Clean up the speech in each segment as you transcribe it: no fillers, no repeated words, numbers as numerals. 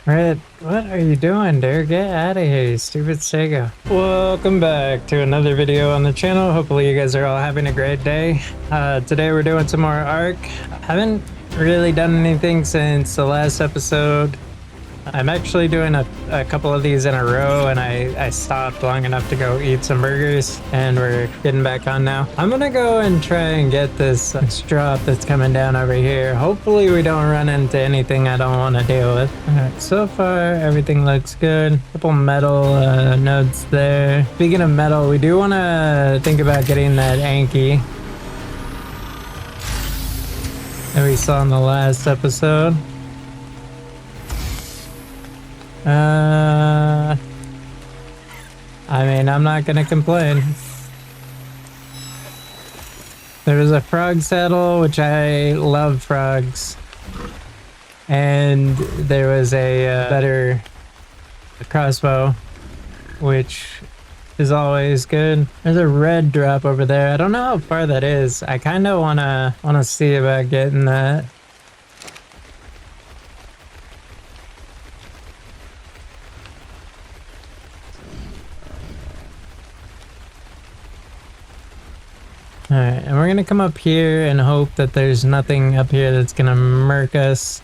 What are you doing, dude? Get out of here, you stupid Sega. Welcome back to another video on the channel. Hopefully you guys are all having a great day. Today we're doing some more ARK. Haven't really done anything since the last episode. I'm actually doing a couple of these in a row, and I stopped long enough to go eat some burgers, and we're getting back on now. I'm gonna go and try and get this drop that's coming down over here. Hopefully we don't run into anything I don't want to deal with. Alright, so far everything looks good. Couple metal nodes there. Speaking of metal, we do want to think about getting that Anki that we saw in the last episode. I mean, I'm not gonna complain. There was a frog saddle, which I love frogs, and there was a better crossbow, which is always good. There's a red drop over there. I don't know how far that is. I kind of wanna see about getting that. Alright, and we're gonna come up here and hope that there's nothing up here that's gonna murk us.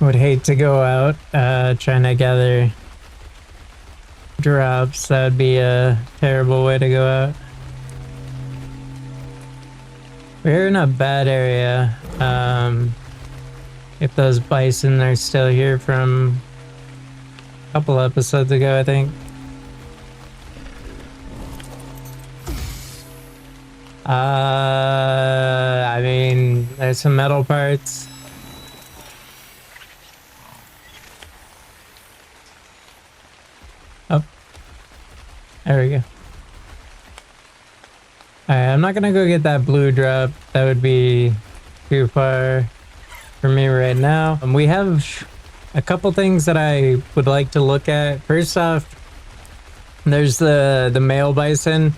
Would hate to go out trying to gather drops. That would be a terrible way to go out. We're in a bad area. If those bison are still here from a couple episodes ago, I think. I mean, there's some metal parts. There we go. Alright, I'm not gonna go get that blue drop. That would be too far for me right now. We have a couple things that I would like to look at. First off, there's the male bison.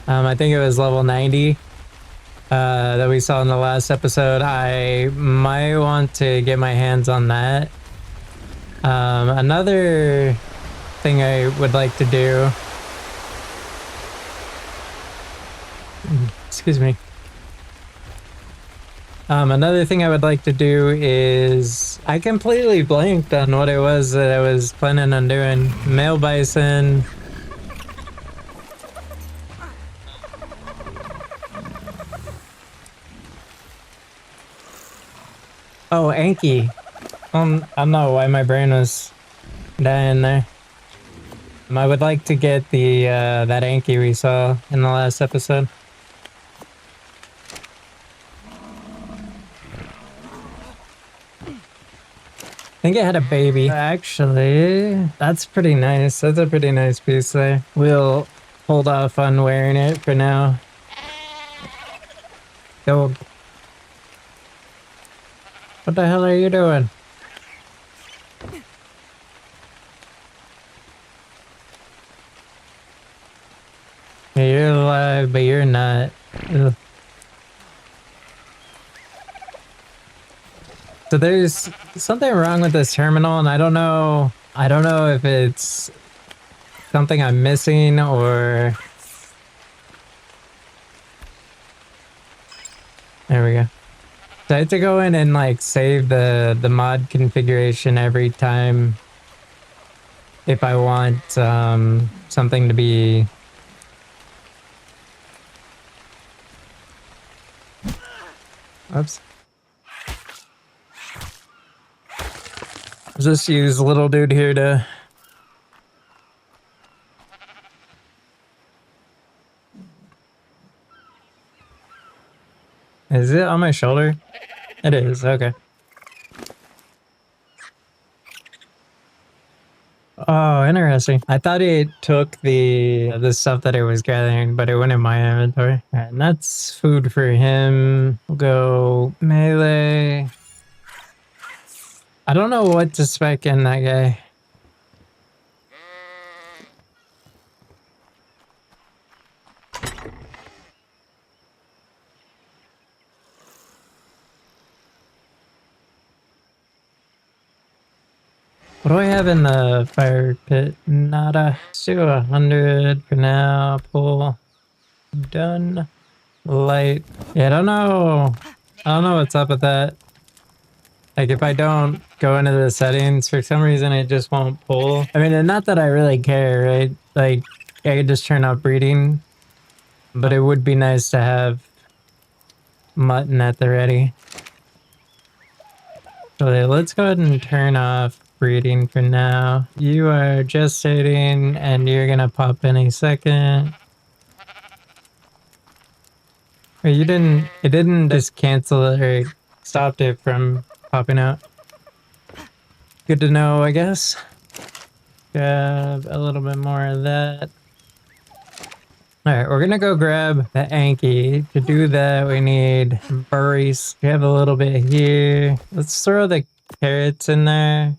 I think it was level 90 that we saw in the last episode. I might want to get my hands on that. Another thing I would like to do, excuse me. Another thing I would like to do is, I completely blanked on what it was that I was planning on doing. Male bison. Oh, Anki. I don't know why my brain was dying there. I would like to get the that Anki we saw in the last episode. I think it had a baby. Actually, that's pretty nice. That's a pretty nice piece there. We'll hold off on wearing it for now. Go. What the hell are you doing? Yeah, you're alive, but you're not. Ugh. So there's something wrong with this terminal, and I don't know if it's something I'm missing or... There we go. So I have to go in and like save the mod configuration every time if I want something to be... Oops. Just use little dude here to... Is it on my shoulder? It is, okay. Oh, interesting. I thought it took the stuff that it was gathering, but it went in my inventory. All right, and that's food for him. We'll go melee. I don't know what to spec in that guy. What do I have in the fire pit? Nada. Let's do 100 for now. Pull. Done. Light. Yeah, I don't know. I don't know what's up with that. Like, if I don't go into the settings, for some reason it just won't pull. I mean, and not that I really care, right? Like, I could just turn off breeding. But it would be nice to have mutton at the ready. So let's go ahead and turn off breeding for now. You are gestating and you're gonna pop any second. Wait, it didn't just cancel it or stopped it from popping out. Good to know, I guess. Grab a little bit more of that. Alright, we're gonna go grab the Anki. To do that, we need berries. We have a little bit here. Let's throw the carrots in there.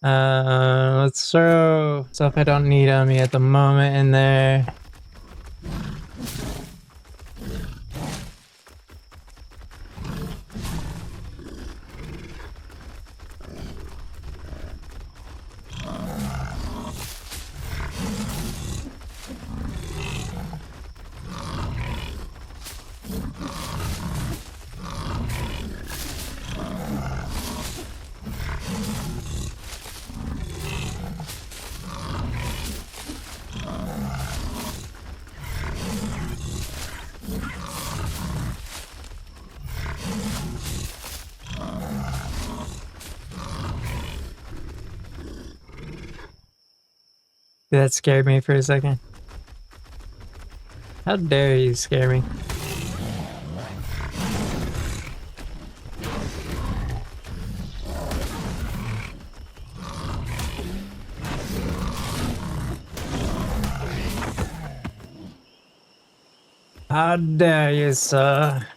Let's throw stuff I don't need on me at the moment in there. That scared me for a second. How dare you scare me? How dare you, sir?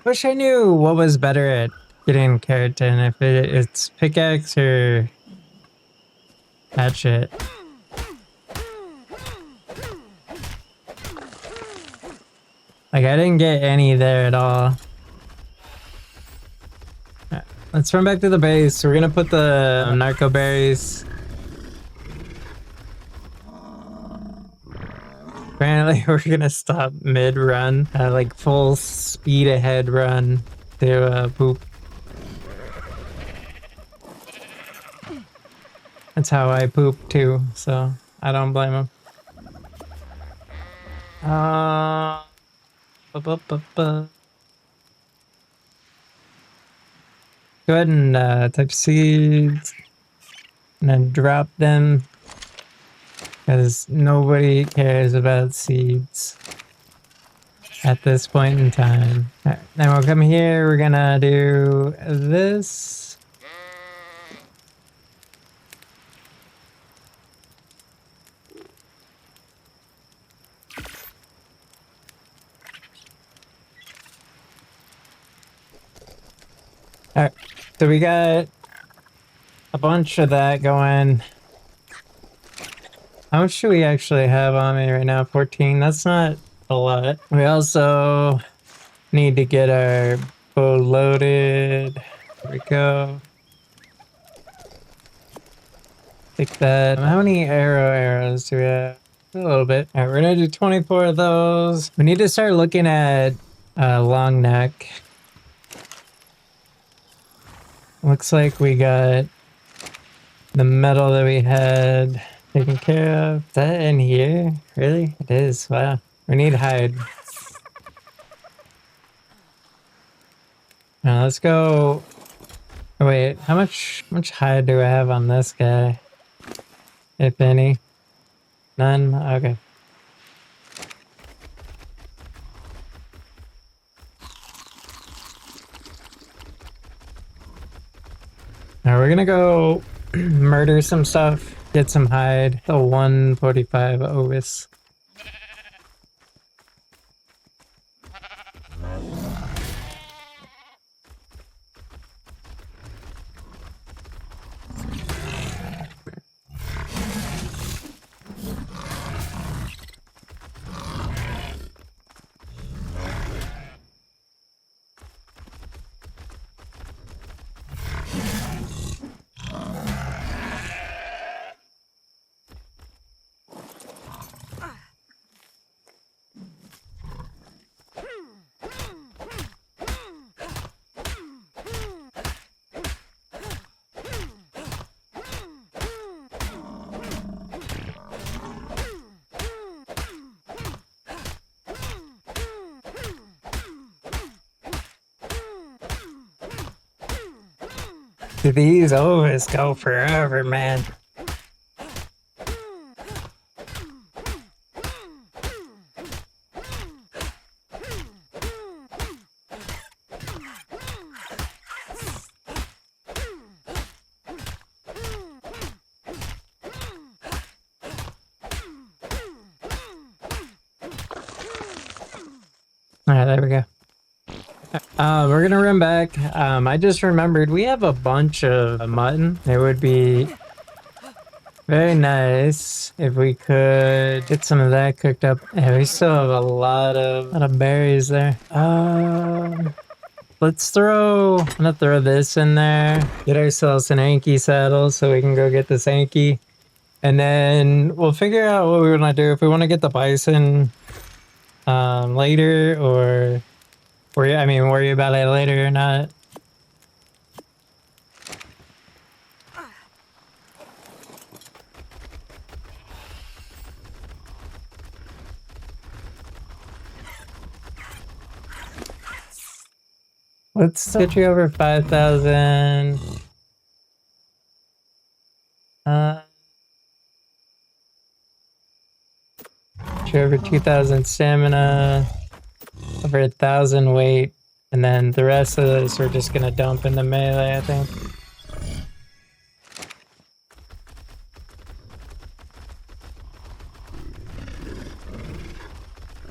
Wish I knew what was better at getting keratin, if it's pickaxe or hatchet. Like, I didn't get any there at all. Let's run back to the base. We're gonna put the narco berries. Apparently, we're gonna stop mid-run, like full speed ahead run to poop. That's how I poop too, so I don't blame him. Go ahead and type seeds and then drop them, because nobody cares about seeds at this point in time. All right, then we'll come here, we're gonna do this. All right, so we got a bunch of that going. How much do we actually have on me right now? 14. That's not a lot. We also need to get our bow loaded. There we go. Take that. How many arrows do we have? A little bit. All right, we're gonna do 24 of those. We need to start looking at long neck. Looks like we got the metal that we had taken care of. Is that in here? Really? It is. Wow. We need hide. Now let's go. Oh, wait, how much hide do I have on this guy? If any. None? Okay. we're gonna go murder some stuff, get some hide. The 145 Ovis. These always go forever, man. Alright, there we go. We're gonna run back. I just remembered we have a bunch of mutton. It would be very nice if we could get some of that cooked up. Yeah, we still have a lot of berries there. Let's throw. I'm gonna throw this in there. Get ourselves an Anki saddle so we can go get this Anki, and then we'll figure out what we want to do. If we want to get the bison later, or worry about it later or not. Let's get you over 5,000. Get you over 2,000 stamina, over 1,000 weight, and then the rest of this we're just gonna dump into melee, I think.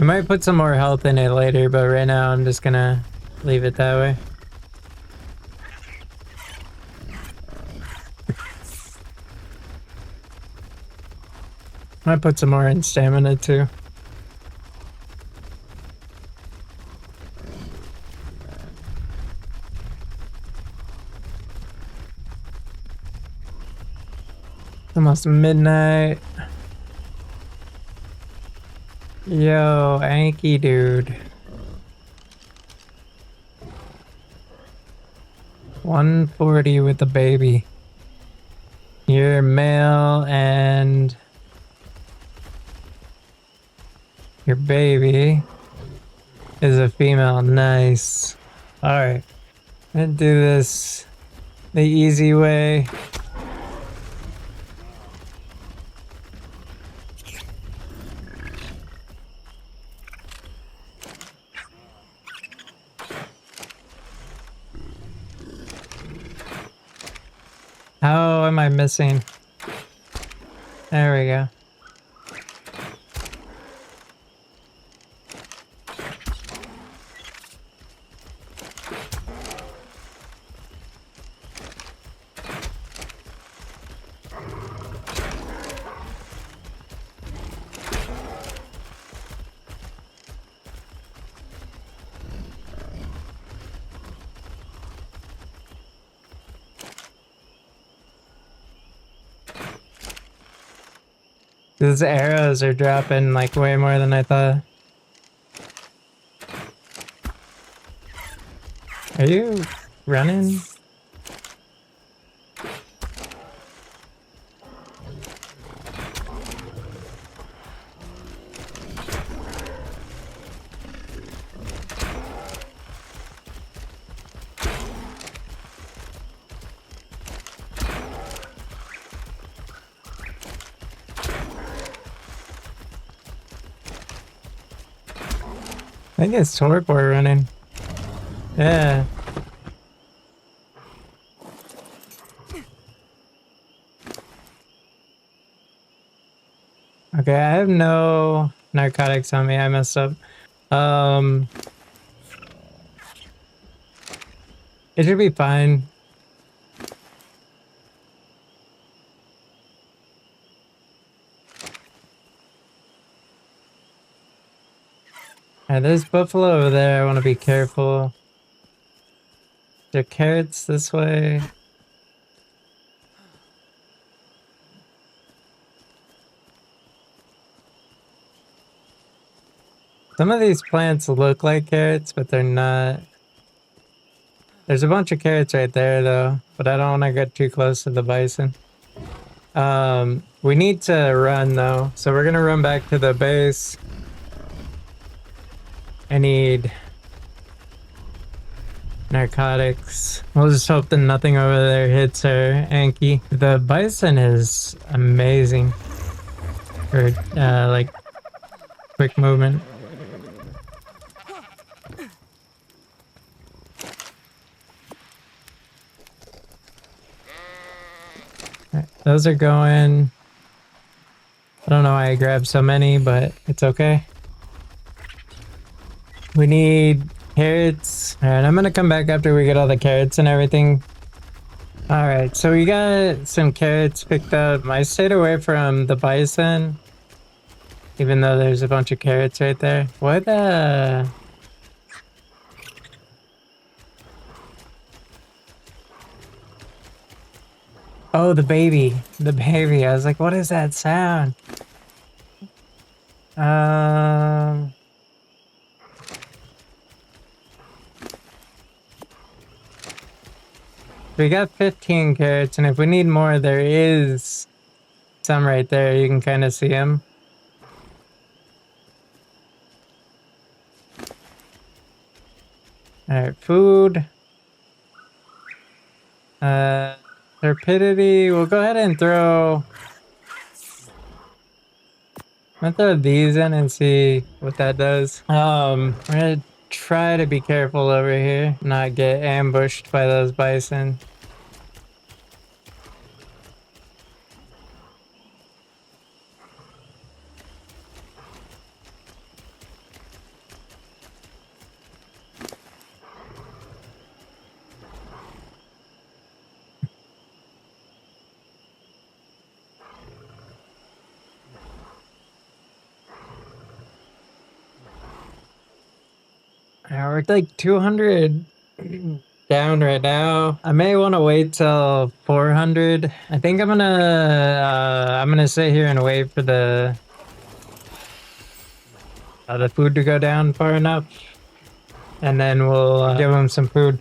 We might put some more health in it later, but right now I'm just gonna leave it that way. Might put some more in stamina too. Almost midnight. Yo, Anki dude. 140 with the baby. You're male and your baby is a female. Nice. Alright. I'm gonna do this the easy way. How am I missing? There we go. These arrows are dropping like way more than I thought. Are you running? I think it's Torpor running. Yeah. Okay, I have no narcotics on me. I messed up. It should be fine. Alright, there's buffalo over there. I want to be careful. There are carrots this way. Some of these plants look like carrots, but they're not. There's a bunch of carrots right there, though, but I don't want to get too close to the bison. We need to run, though, so we're gonna run back to the base. I need narcotics. We'll just hope that nothing over there hits our Anki. The bison is amazing for, like, quick movement. Those are going. I don't know why I grabbed so many, but it's okay. We need carrots. Alright, I'm gonna come back after we get all the carrots and everything. Alright, so we got some carrots picked up. I stayed away from the bison, even though there's a bunch of carrots right there. What, Oh, the baby. The baby. I was like, what is that sound? We got 15 carrots, and if we need more, there is some right there. You can kind of see them. Alright, food. Rapidity. We'll go ahead and throw... I'm gonna throw these in and see what that does. We're gonna try to be careful over here, not get ambushed by those bison. We're like 200 down right now. I may want to wait till 400. I think I'm gonna sit here and wait for the food to go down far enough, and then we'll give them some food.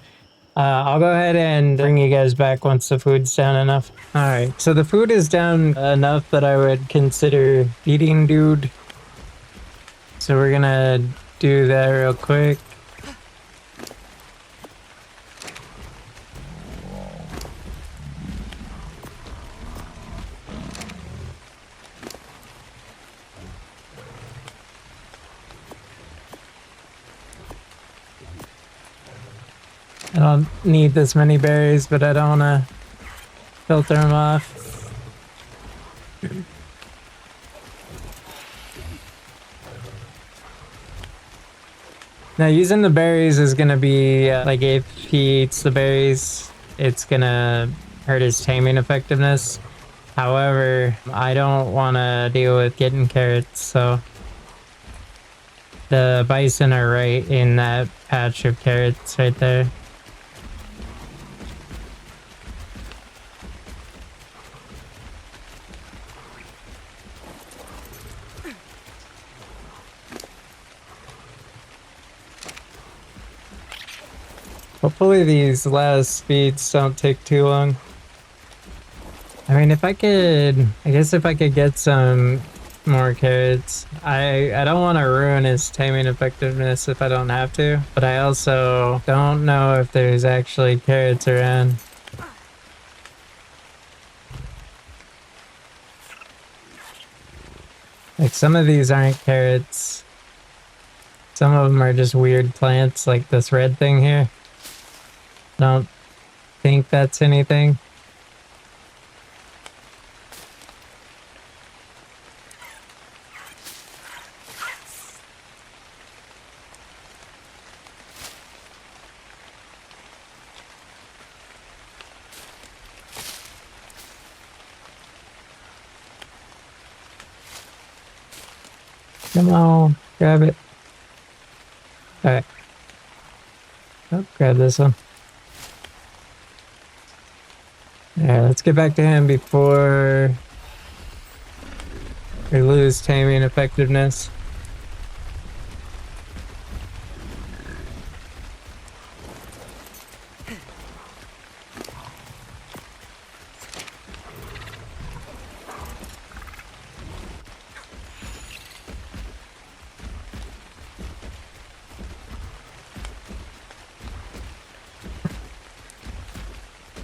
I'll go ahead and bring you guys back once the food's down enough. All right, so the food is down enough that I would consider feeding dude. So we're gonna do that real quick. I don't need this many berries, but I don't want to filter them off. Now, using the berries is going to be, like, if he eats the berries, it's going to hurt his taming effectiveness. However, I don't want to deal with getting carrots, so... The bison are right in that patch of carrots right there. Hopefully these last feeds don't take too long. I mean, I guess if I could get some more carrots. I don't want to ruin his taming effectiveness if I don't have to, but I also don't know if there's actually carrots around. Like, some of these aren't carrots. Some of them are just weird plants, like this red thing here. Don't think that's anything. Come on, grab it. Alright. Oh, grab this one. Alright, let's get back to him before we lose taming effectiveness.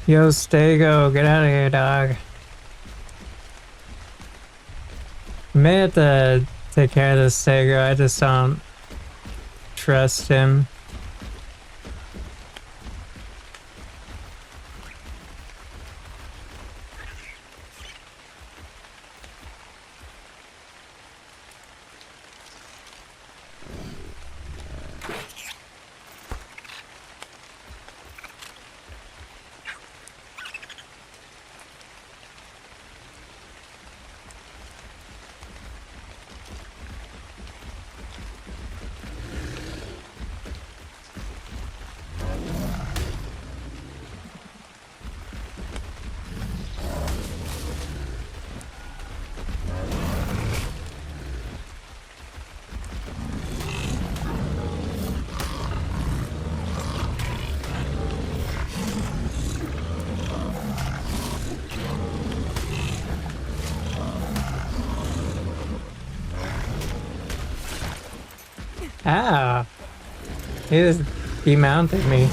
Yo, Stego, get out of here, dog. I may have to take care of this Stego. I just don't trust him. Ah, he just demounted me.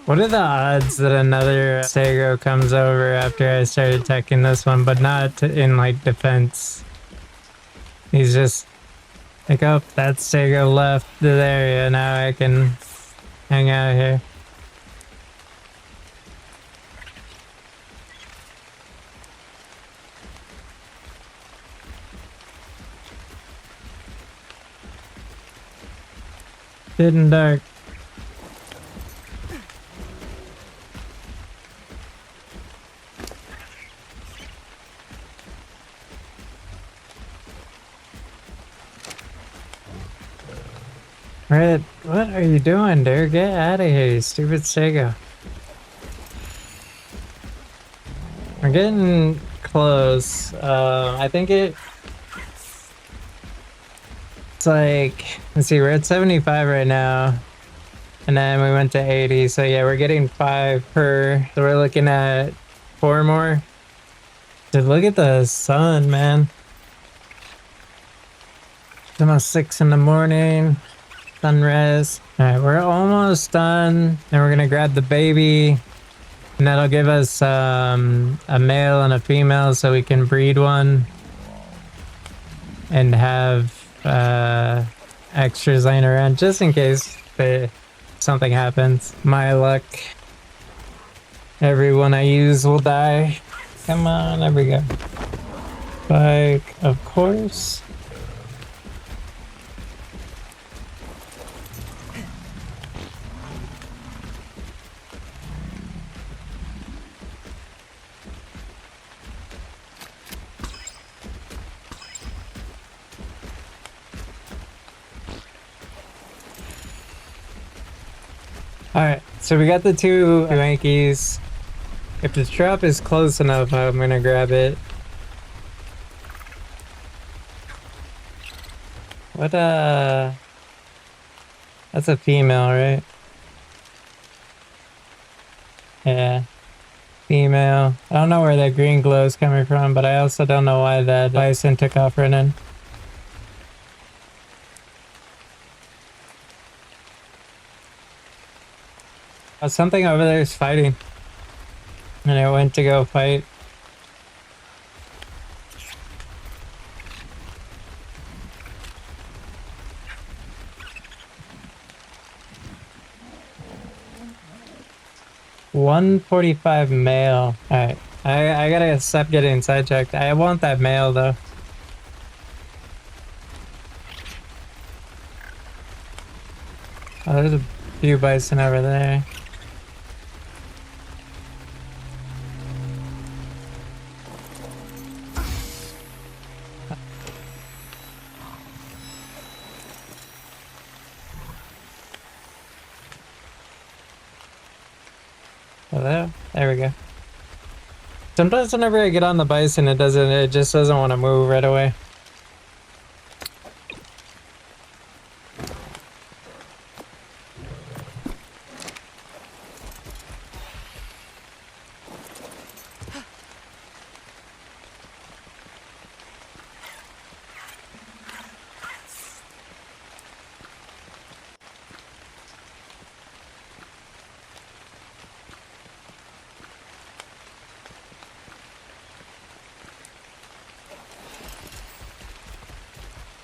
What are the odds that another Stego comes over after I started attacking this one, but not in like defense? He's just like, oh, that Stego left the area, now I can hang out here. Getting dark. Red, what are you doing, dude? Get out of here, you stupid Stego. We're getting close. I think it's like, let's see, we're at 75 right now. And then we went to 80, so yeah, we're getting 5 per. So we're looking at 4 more. Dude, look at the sun, man. It's almost 6 in the morning. Sunrise. Alright, we're almost done. Then we're gonna grab the baby. And that'll give us a male and a female so we can breed one. And have extras laying around just in case something happens. My luck. Everyone I use will die. Come on, there we go. Bike, of course. Alright, so we got the 2 Yankees. If the trap is close enough, I'm gonna grab it. What, that's a female, right? Yeah. Female. I don't know where that green glow is coming from, but I also don't know why that bison took off running. Something over there is fighting. And I went to go fight. 145 male. Alright. I gotta stop getting sidetracked. I want that male though. Oh, there's a few bison over there. Hello? There we go. Sometimes whenever I get on the bison, it just doesn't want to move right away.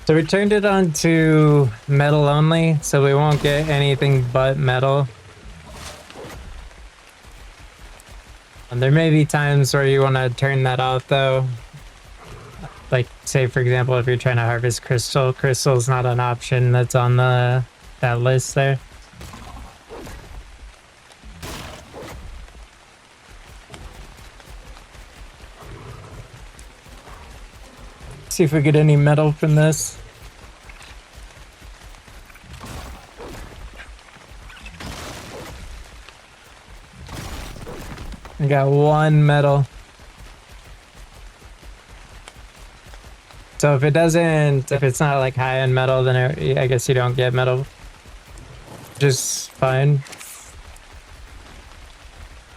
So we turned it on to metal only, so we won't get anything but metal. And there may be times where you want to turn that off though. Like say for example, if you're trying to harvest crystal, crystal's not an option that's on that list there. See if we get any metal from this. We got one metal. So if it's not like high end metal, then I guess you don't get metal. Just fine.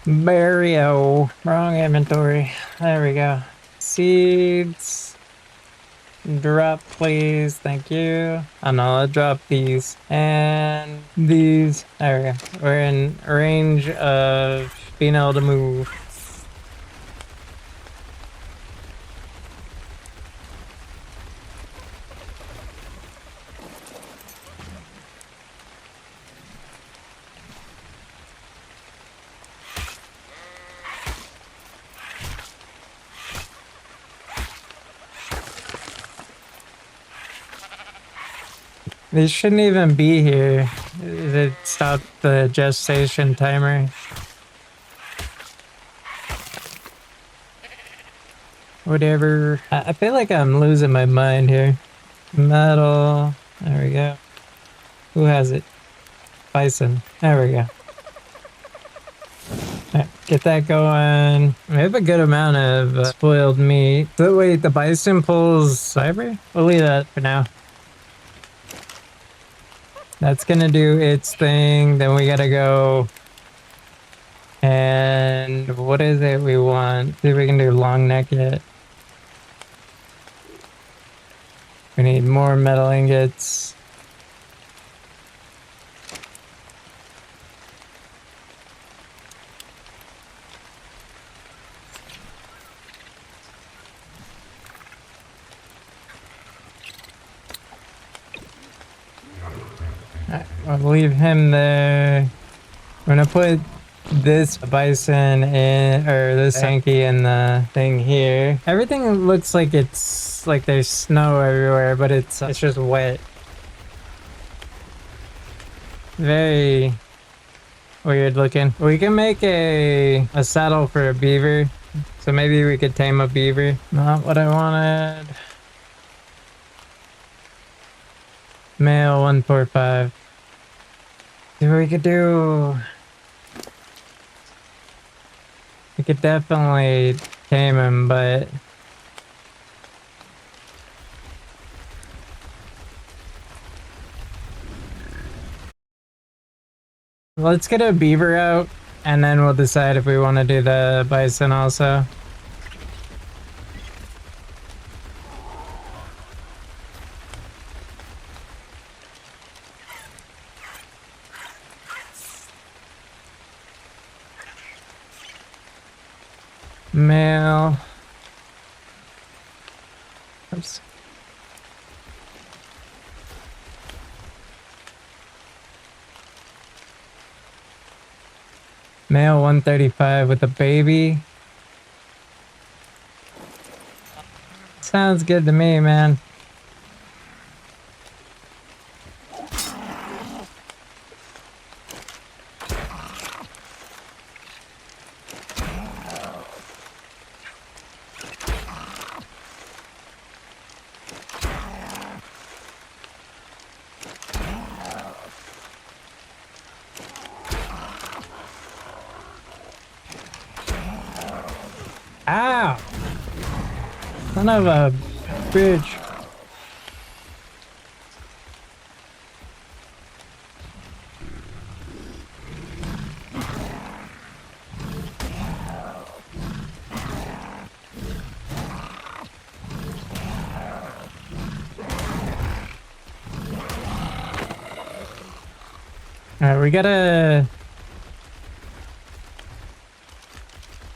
Barrio. Wrong inventory. There we go. Seeds. Drop, please. Thank you. Oh no, I'll drop these. And these. There we go. We're in range of being able to move. They shouldn't even be here. It stopped the gestation timer. Whatever. I feel like I'm losing my mind here. Metal. There we go. Who has it? Bison. There we go. Alright, get that going. We have a good amount of spoiled meat. So wait, the bison pulls fiber? We'll leave that for now. That's gonna do its thing. Then we gotta go. And what is it we want? See if we can do long neck yet. We need more metal ingots. Alright, I'll leave him there. I'm gonna put this bison in, or this Sankey in the thing here. Everything looks like it's like there's snow everywhere, but it's just wet. Very weird looking. We can make a saddle for a beaver. So maybe we could tame a beaver. Not what I wanted. Male 145. See what we could do. We could definitely tame him, but let's get a beaver out and then we'll decide if we want to do the bison also. Male. Oops. Male 135 with a baby. Sounds good to me, man. Ow! Son of a bitch. Alright, we gotta...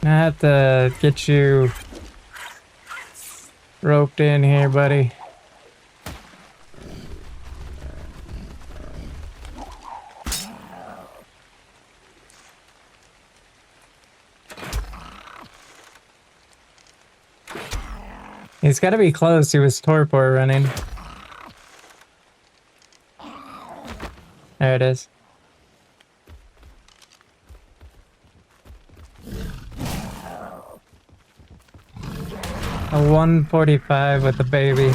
I have to get you roped in here, buddy. He's got to be close. He was torpor running. There it is. A 145 with a baby.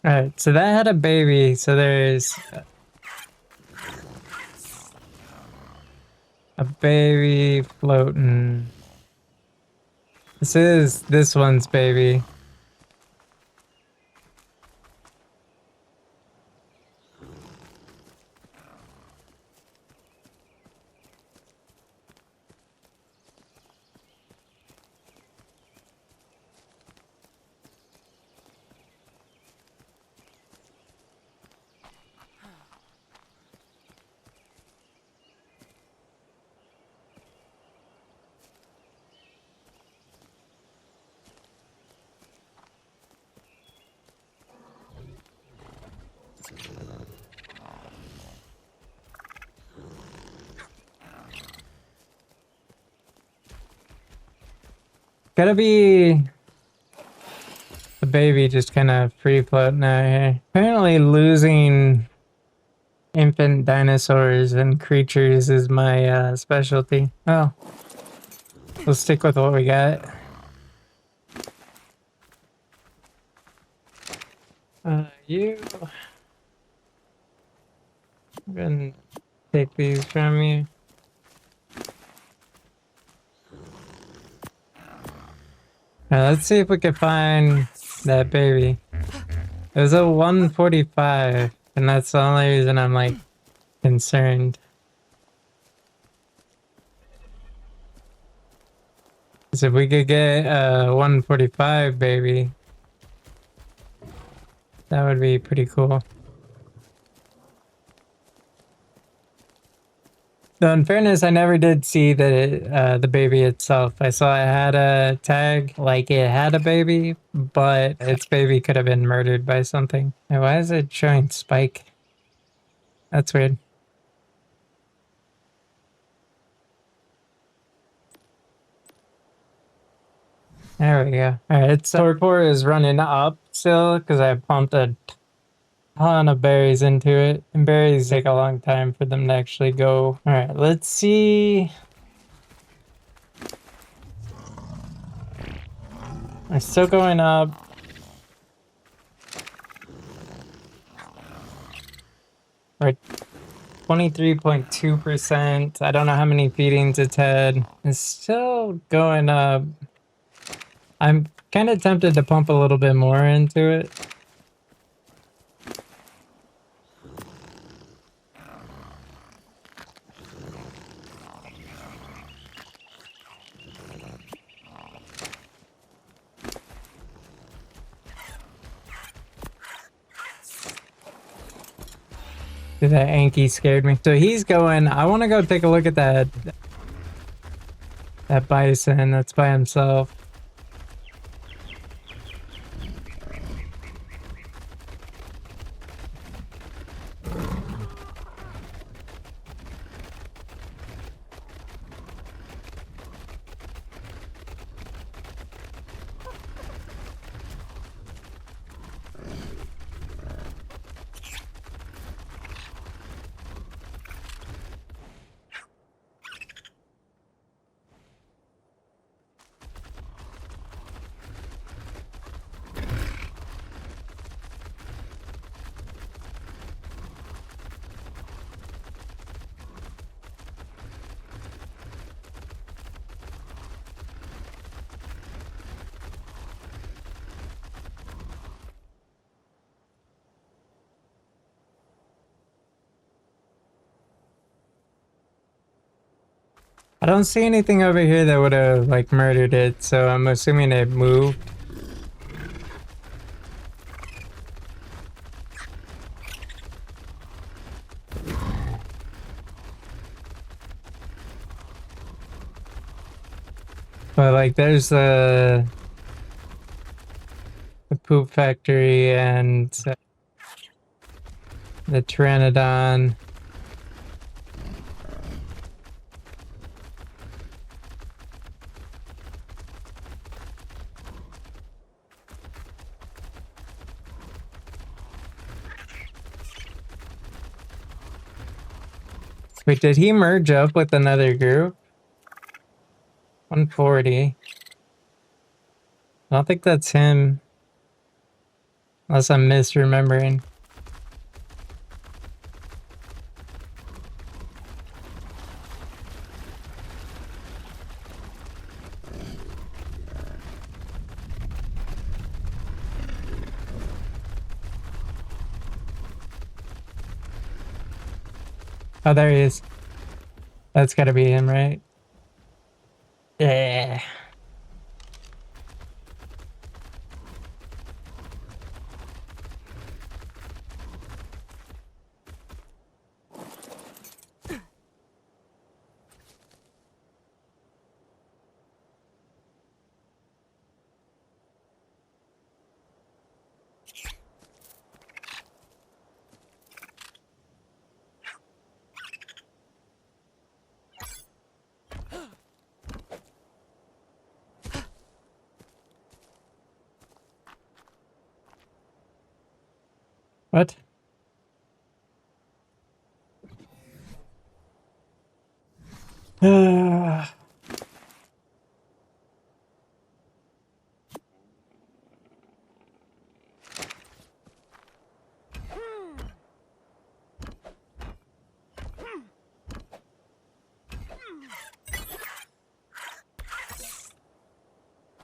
Alright, so that had a baby, so there's a baby floating. This is this one's baby. Gotta be the baby just kind of free floating out here. Apparently losing infant dinosaurs and creatures is my specialty. Oh, we'll stick with what we got. You... I'm gonna take these from you. Let's see if we can find that baby. It was a 145, and that's the only reason I'm like concerned. So if we could get a 145 baby, that would be pretty cool. Though in fairness, I never did see the baby itself. I saw it had a tag like it had a baby, but its baby could have been murdered by something. Hey, why is it showing Spike? That's weird. There we go. Alright, its torpor is running up still because I pumped a ton of berries into it, and berries take a long time for them to actually go. All right, let's see. I'm still going up. Right. 23.2%. I don't know how many feedings it's had. It's still going up. I'm kind of tempted to pump a little bit more into it. Dude, that Anki scared me. So he's going. I want to go take a look at that bison that's by himself. I don't see anything over here that would have like murdered it, so I'm assuming it moved. But like there's the poop factory and the Pteranodon. Wait, did he merge up with another group? 140. I don't think that's him. Unless I'm misremembering. Oh, there he is. That's gotta be him, right? Yeah. What?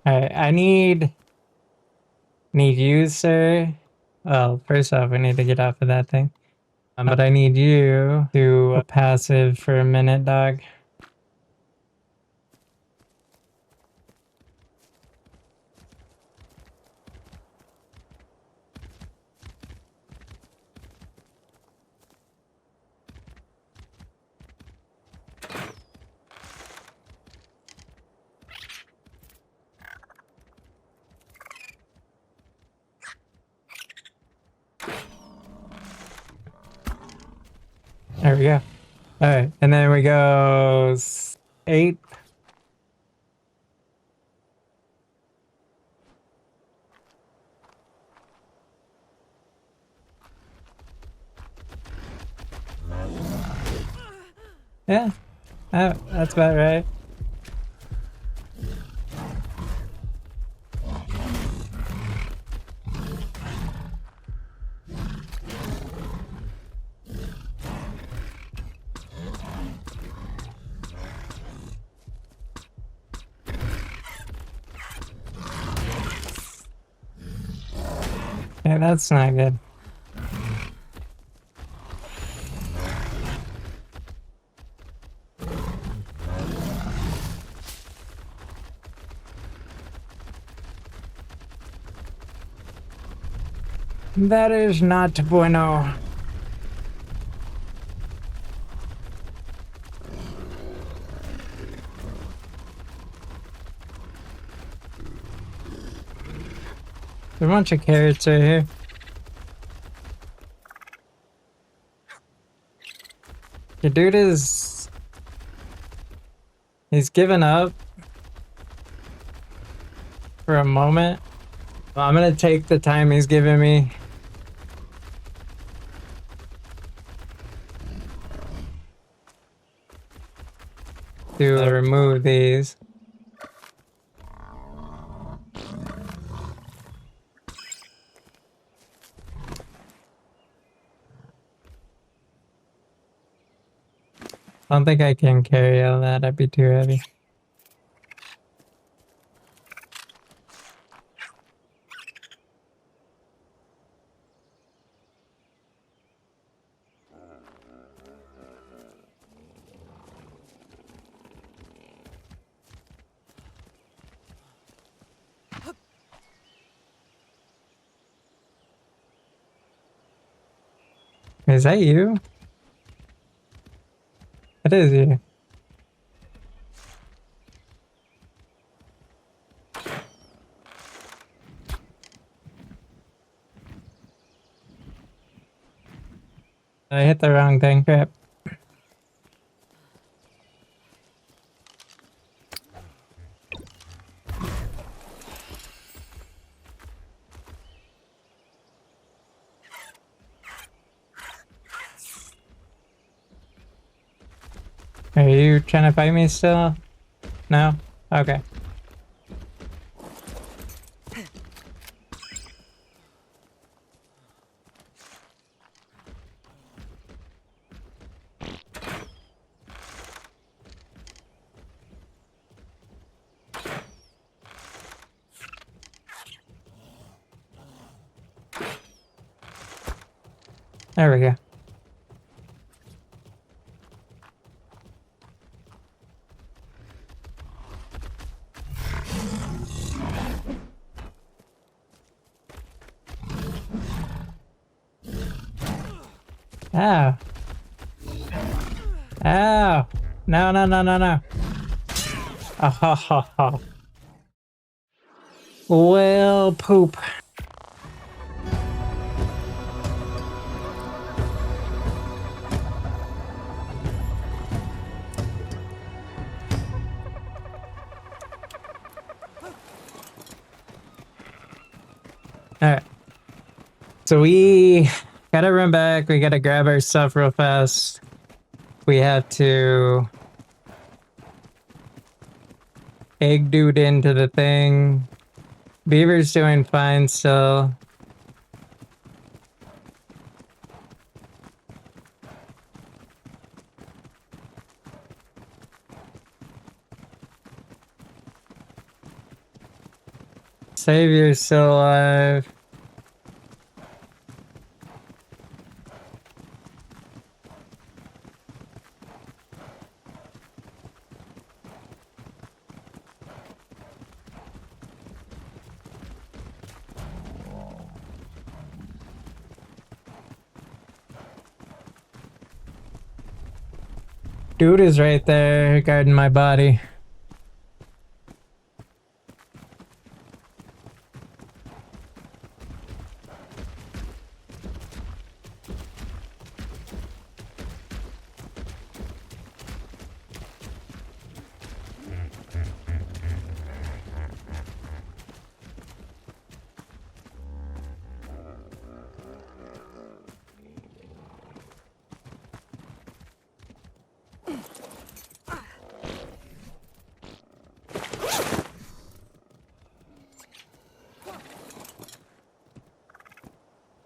Alright, I need you, sir. Well, first off, we need to get off of that thing. But I need you to passive for a minute, dog. There we go. Alright, and then we go 8. Yeah, that's about right. Yeah, that's not good. That is not bueno. There's a bunch of carrots right here. The dude is... he's given up for a moment. Well, I'm gonna take the time he's giving me to remove these. I don't think I can carry all that. That'd be too heavy. Is that you? It is you. I hit the wrong thing. Crap. Are you trying to fight me still? No? Okay. There we go. Ow. Ow. No, no, no, no, no. Oh, ha, ha, ha. Well, poop. Alright. So we gotta run back. We gotta grab our stuff real fast. We have to egg dude into the thing. Beaver's doing fine still. Savior's still alive. Dude is right there guarding my body.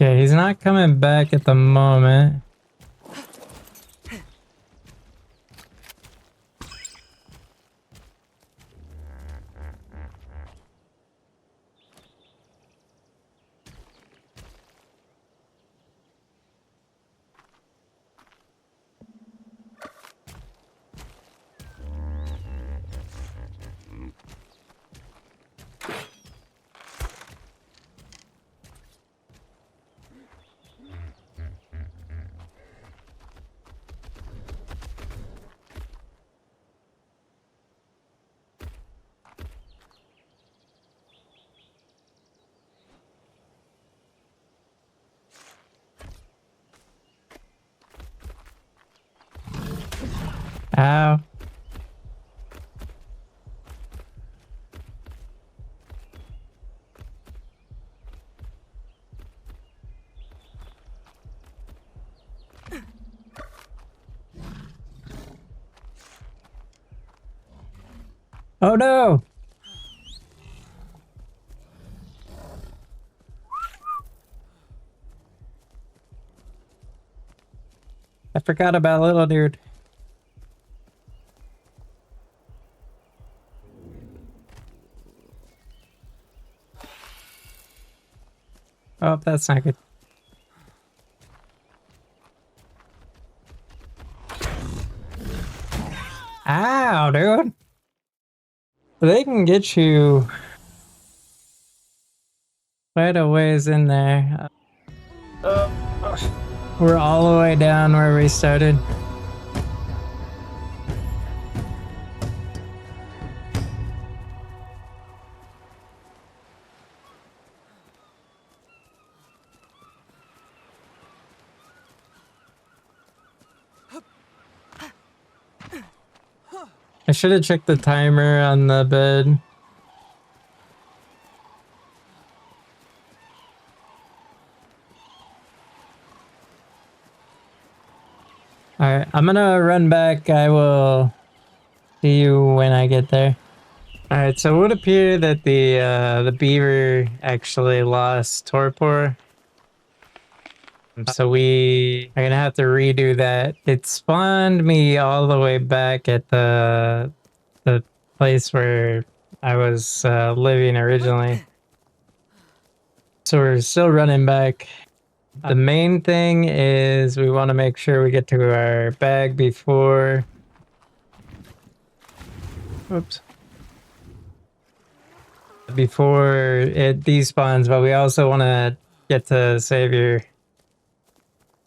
Okay, he's not coming back at the moment. Ow. Oh no! I forgot about little dude. Oh, that's not good. Ow, dude! They can get you quite a ways in there. We're all the way down where we started. I should have checked the timer on the bed. Alright, I'm gonna run back. I will see you when I get there. Alright, so it would appear that the beaver actually lost torpor. So we are gonna have to redo that. It spawned me all the way back at the place where I was living originally. So we're still running back. The main thing is we want to make sure we get to our bag before... Oops. Before it despawns, but we also want to get to Savior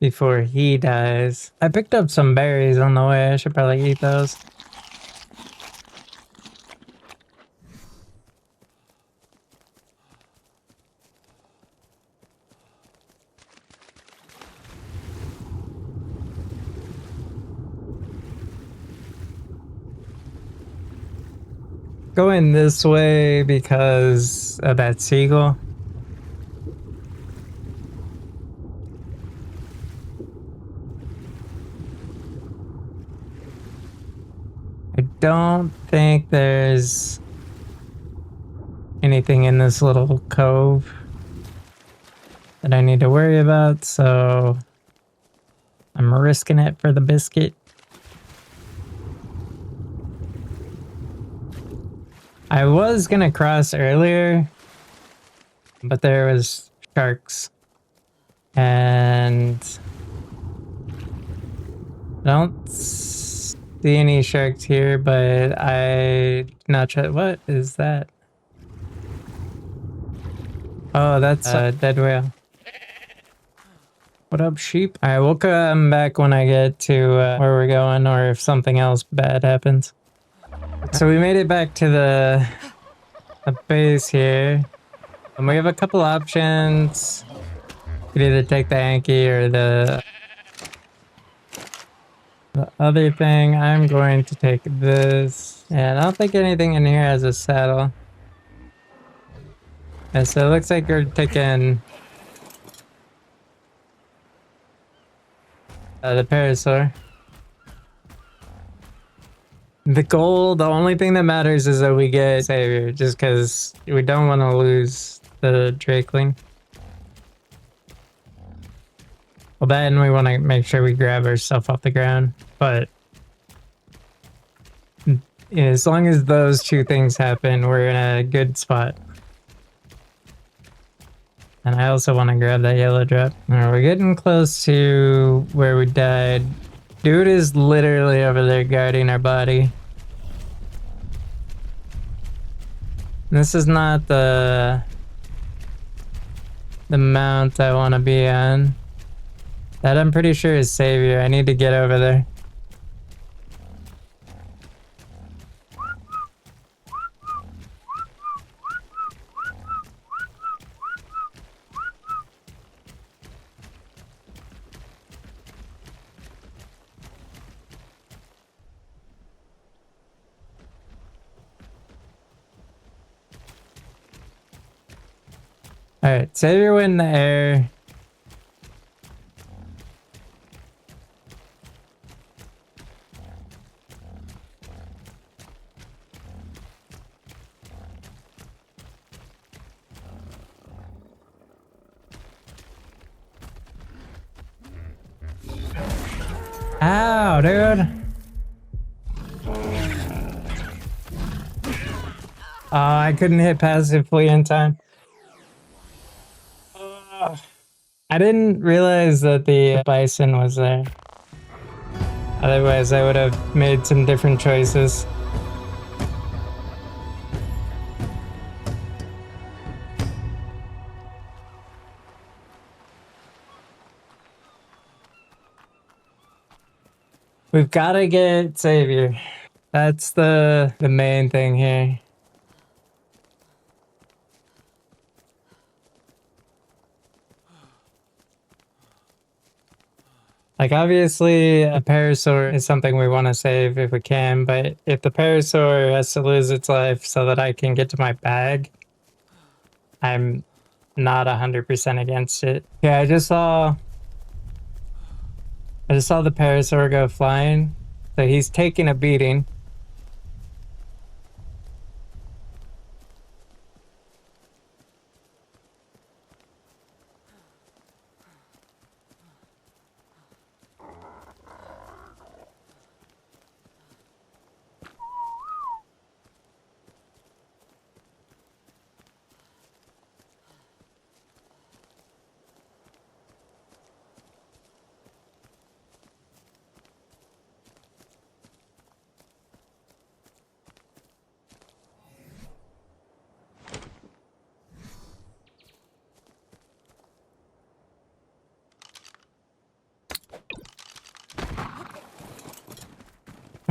before he dies. I picked up some berries on the way. I should probably eat those. Going this way because of that seagull. I don't think there's anything in this little cove that I need to worry about, so I'm risking it for the biscuit. I was gonna cross earlier, but there was sharks, and I don't see any sharks here, but I not sure. What is that? Oh, that's a dead whale. What up, sheep? All right, we'll come back when I get to where we're going, or if something else bad happens. So we made it back to the base here, and we have a couple options. You could either take the Anki or the other thing. I'm going to take this, and I don't think anything in here has a saddle. And so it looks like we're taking the parasaur. The goal, the only thing that matters is that we get Savior, just because we don't want to lose the Drakeling. Well, then we want to make sure we grab our stuff off the ground, but as long as those two things happen, we're in a good spot. And I also want to grab that yellow drop. All right, we're getting close to where we died. Dude is literally over there guarding our body. This is not the mount I want to be on. That I'm pretty sure is Savior. I need to get over there. Alright, Savior went in the air. Ow, dude. Oh, I couldn't hit passively in time. I didn't realize that the Bison was there. Otherwise, I would have made some different choices. We've got to get Savior. That's the main thing here. Like, obviously, a parasaur is something we want to save if we can, but if the parasaur has to lose its life so that I can get to my bag, I'm not 100% against it. Yeah, I just saw the parasaur go flying, so he's taking a beating.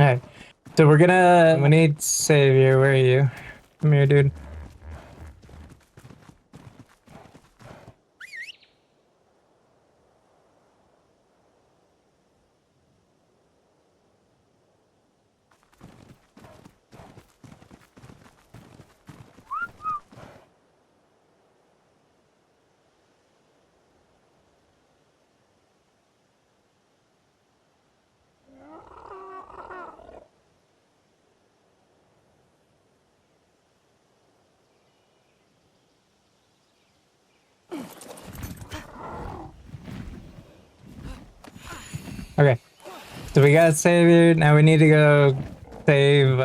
Alright, so we need Savior. Where are you? Come here, dude. Okay, so we got Savior. Now we need to go save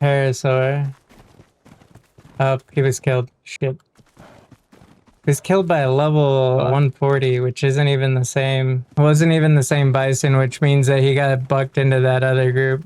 Parasaur. Oh, he was killed. Shit. He was killed by a level 140, which isn't even the same. Wasn't even the same Bison, which means that he got bucked into that other group.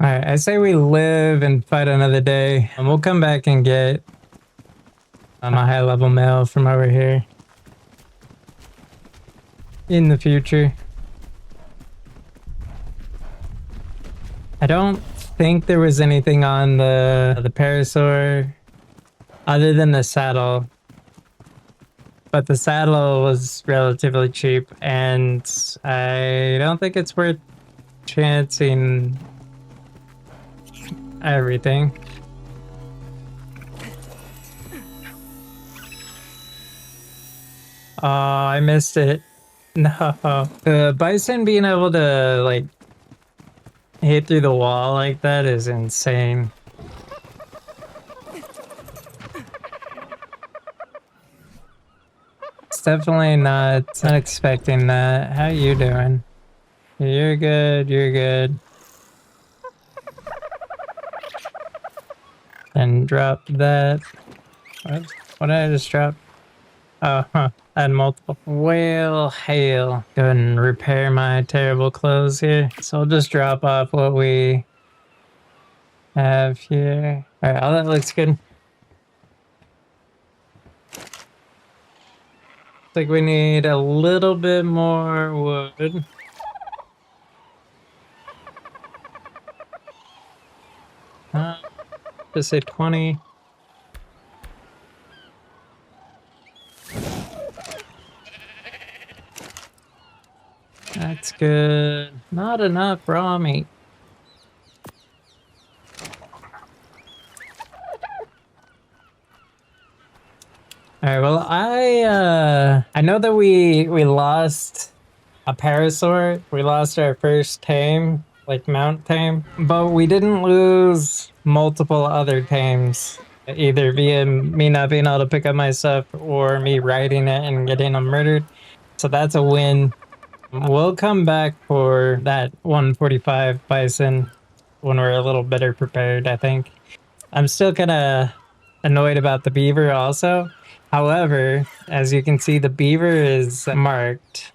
Alright, I say we live and fight another day, and we'll come back and get a high level male from over here in the future. I don't think there was anything on the Parasaur other than the saddle, but the saddle was relatively cheap, and I don't think it's worth chancing everything. Oh, I missed it. No. The Bison being able to, like, hit through the wall like that is insane. It's definitely not expecting that. How you doing? You're good, you're good. And drop that. What did I just drop? Oh, huh. I had multiple. Well, hail. Go ahead and repair my terrible clothes here. So I'll just drop off what we have here. Alright, all that looks good. Like we need a little bit more wood. Just say 20. That's good. Not enough raw meat. All right, well, I know that we lost a parasaur. We lost our first tame, like mount tame, but we didn't lose multiple other tames, either via me not being able to pick up my stuff or me riding it and getting them murdered. So that's a win. We'll come back for that 145 bison when we're a little better prepared, I think. I'm still kind of annoyed about the beaver also. However, as you can see, the beaver is marked.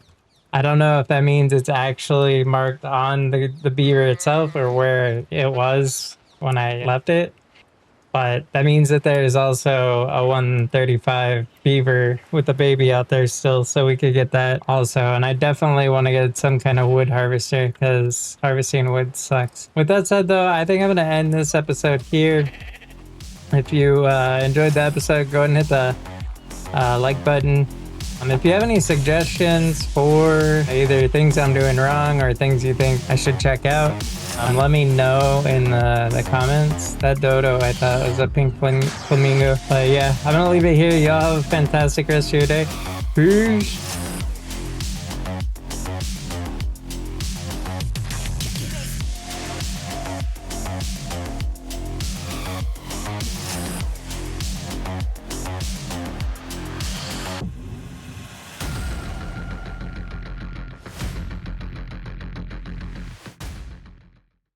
I don't know if that means it's actually marked on the beaver itself or where it was when I left it. But that means that there's also a 135 beaver with the baby out there still, so we could get that also. And I definitely want to get some kind of wood harvester because harvesting wood sucks. With that said though, I think I'm going to end this episode here. If you enjoyed the episode, go ahead and hit the like button. If you have any suggestions for either things I'm doing wrong or things you think I should check out, let me know in the comments. That dodo I thought was a pink flamingo. But yeah, I'm gonna leave it here. Y'all have a fantastic rest of your day. Peace.